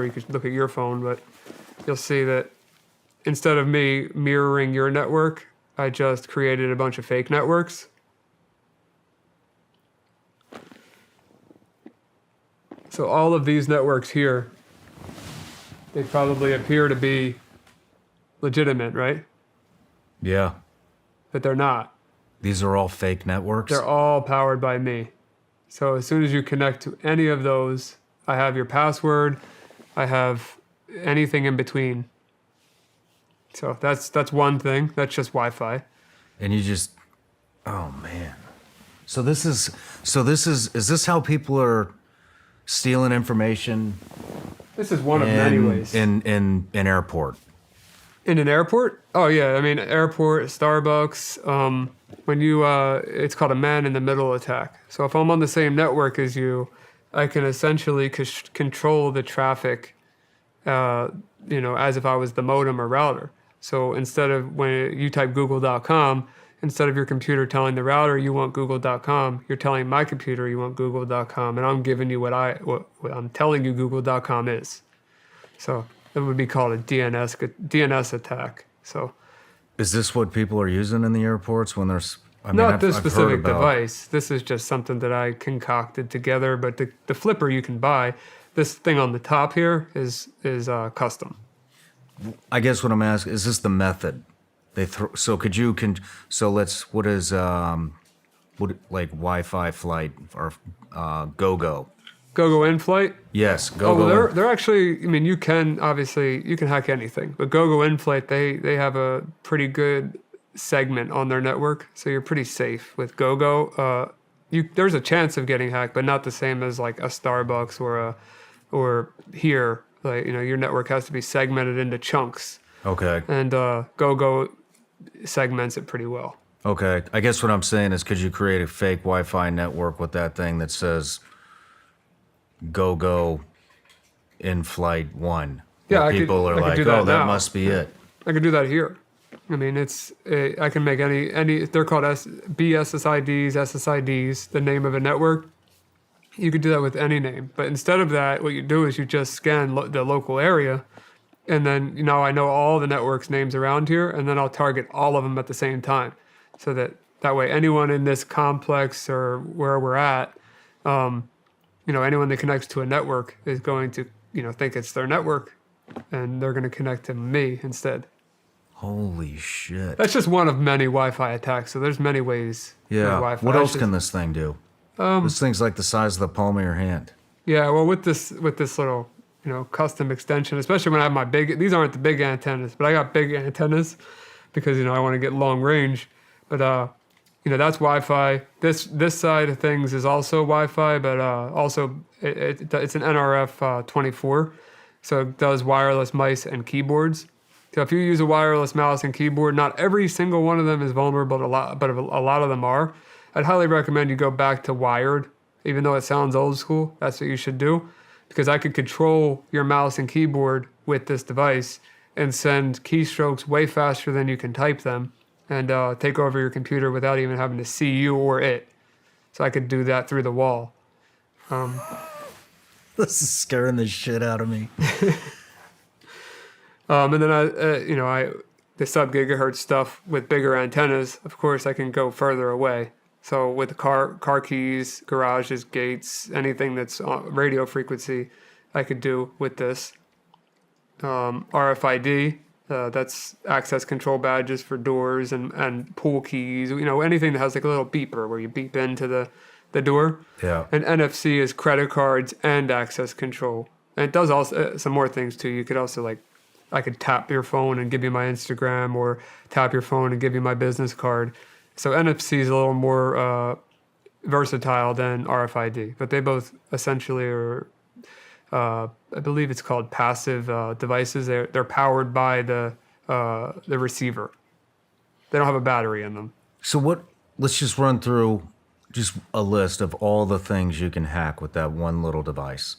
you could look at your phone, but you'll see that instead of me mirroring your network, I just created a bunch of fake networks. So all of these networks here, they probably appear to be legitimate, right? Yeah. But they're not. These are all fake networks? They're all powered by me. So as soon as you connect to any of those, I have your password, I have anything in between. So that's one thing. That's just Wi-Fi. And you just, oh man. So is this how people are stealing information? This is one of many ways. In an airport. In an airport? Oh yeah, I mean airport, Starbucks. When you, it's called a man-in-the-middle attack. So if I'm on the same network as you, I can essentially control the traffic, as if I was the modem or router. So instead of when you type google.com, instead of your computer telling the router you want google.com, you're telling my computer you want google.com, and I'm giving you what I'm telling you google.com is. So it would be called a DNS attack. So is this what people are using in the airports when there's... Not this specific device. This is just something that I concocted together, but the flipper you can buy. This thing on the top here is custom. I guess what I'm asking, is this the method? What is like Wi-Fi flight or GoGo? GoGo in-flight? Yes, GoGo. Oh, well, they're actually, I mean, you can hack anything, but GoGo in-flight, they have a pretty good segment on their network, so you're pretty safe with GoGo. There's a chance of getting hacked, but not the same as like a Starbucks or here. Like, your network has to be segmented into chunks. Okay. And GoGo segments it pretty well. Okay. I guess what I'm saying is, could you create a fake Wi-Fi network with that thing that says GoGo in flight 1? Yeah, people are like, oh, that must be it. I could do that here. I mean, I can make any. They're called BSSIDs, SSIDs, the name of a network. You could do that with any name, but instead of that, what you do is you just scan the local area, and then I know all the networks names around here, and then I'll target all of them at the same time, so that way anyone in this complex or where we're at, anyone that connects to a network is going to think it's their network, and they're going to connect to me instead. Holy shit! That's just one of many Wi-Fi attacks. So there's many ways. Yeah. Wi-Fi. What else can this thing do? This thing's like the size of the palm of your hand. Yeah, well, with this little, custom extension, especially when I have these aren't the big antennas, but I got big antennas because, I want to get long range. But, that's Wi-Fi. This side of things is also Wi-Fi, but also it's an NRF 24. So it does wireless mice and keyboards. So if you use a wireless mouse and keyboard, not every single one of them is vulnerable, but a lot of them are. I'd highly recommend you go back to wired, even though it sounds old school. That's what you should do, because I could control your mouse and keyboard with this device and send keystrokes way faster than you can type them, and take over your computer without even having to see you or it. So I could do that through the wall. This is scaring the shit out of me. And then the sub-gigahertz stuff with bigger antennas, of course, I can go further away. So with the car keys, garages, gates, anything that's on radio frequency, I could do with this. RFID, that's access control badges for doors and pool keys, anything that has like a little beeper where you beep into the door. Yeah. And NFC is credit cards and access control. And it does also some more things too. You could also I could tap your phone and give you my Instagram, or tap your phone and give you my business card. So NFC is a little more versatile than RFID, but they both essentially are, I believe it's called passive devices. They're powered by the receiver. They don't have a battery in them. So let's just run through just a list of all the things you can hack with that one little device.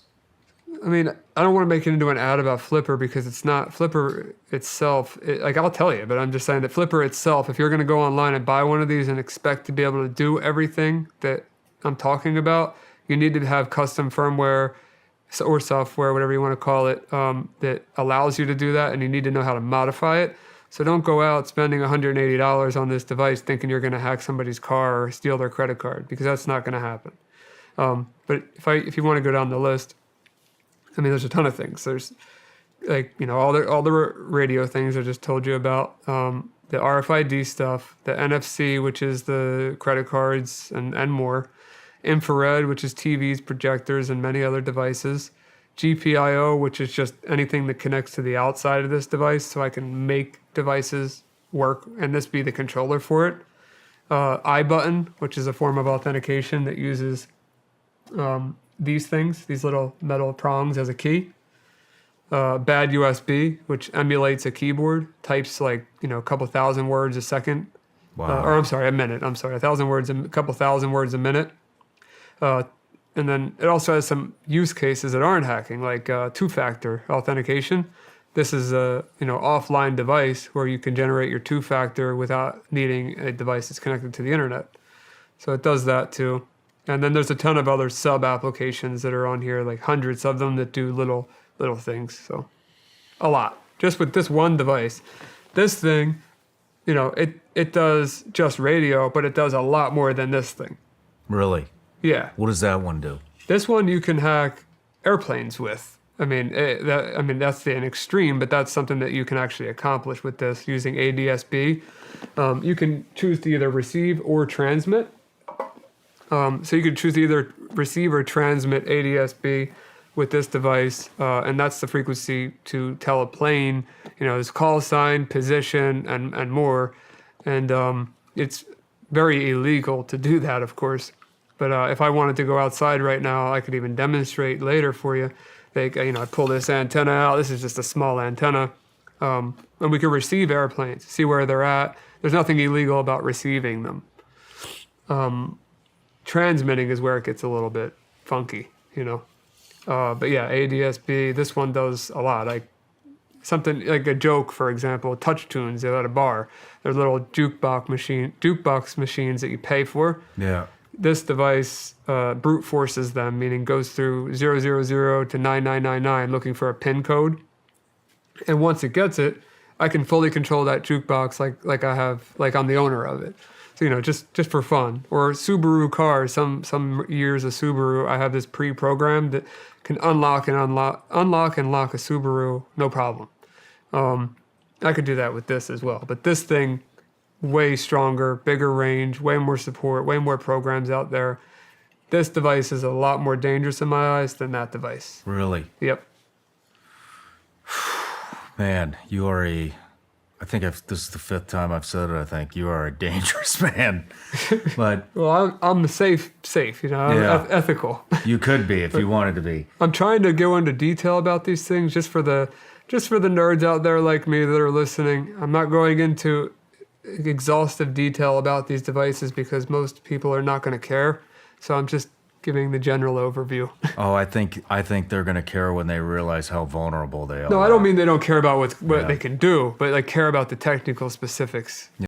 I mean, I don't want to make it into an ad about Flipper because it's not Flipper itself. I'll tell you, but I'm just saying that Flipper itself, if you're going to go online and buy one of these and expect to be able to do everything that I'm talking about, you need to have custom firmware or software, whatever you want to call it, that allows you to do that, and you need to know how to modify it. So don't go out spending $180 on this device thinking you're going to hack somebody's car or steal their credit card, because that's not going to happen. But if you want to go down the list, I mean, there's a ton of things. There's like, all the radio things I just told you about, the RFID stuff, the NFC, which is the credit cards and more, infrared, which is TVs, projectors, and many other devices, GPIO, which is just anything that connects to the outside of this device, so I can make devices work and this be the controller for it. iButton, which is a form of authentication that uses these things, these little metal prongs as a key. Bad USB, which emulates a keyboard, types like, a couple thousand words a second. Wow. Or I'm sorry, a minute. I'm sorry, a couple thousand words a minute. And then it also has some use cases that aren't hacking, like two-factor authentication. This is a offline device where you can generate your two-factor without needing a device that's connected to the internet. So it does that too. And then there's a ton of other sub-applications that are on here, like hundreds of them that do little things. So a lot. Just with this one device. This thing, it does just radio, but it does a lot more than this thing. Really? Yeah. What does that one do? This one you can hack airplanes with. I mean, that's an extreme, but that's something that you can actually accomplish with this using ADSB. You can choose to either receive or transmit. So you can choose to either receive or transmit ADSB with this device, and that's the frequency to tell a plane, its call sign, position, and more. And it's very illegal to do that, of course. But if I wanted to go outside right now, I could even demonstrate later for you. I pull this antenna out. This is just a small antenna. And we can receive airplanes, see where they're at. There's nothing illegal about receiving them. Transmitting is where it gets a little bit funky, But yeah, ADSB, this one does a lot. Like something like a joke, for example, touch tunes at a bar. They're little jukebox machines that you pay for. Yeah. This device brute forces them, meaning goes through 000 to 9999 looking for a PIN code. And once it gets it, I can fully control that jukebox like I'm the owner of it. So, just for fun. Or Subaru cars, some years of Subaru, I have this pre-programmed that can unlock and lock a Subaru, no problem. I could do that with this as well. But this thing, way stronger, bigger range, way more support, way more programs out there. This device is a lot more dangerous in my eyes than that device. Really? Yep. Man, you are this is the fifth time I've said it, I think. You are a dangerous man. But well, I'm safe, I'm ethical. You could be if you wanted to be. I'm trying to go into detail about these things just for the nerds out there like me that are listening. I'm not going into exhaustive detail about these devices because most people are not going to care. So I'm just giving the general overview. Oh, I think they're going to care when they realize how vulnerable they are. No, I don't mean they don't care about what they can do, but care about the technical specifics.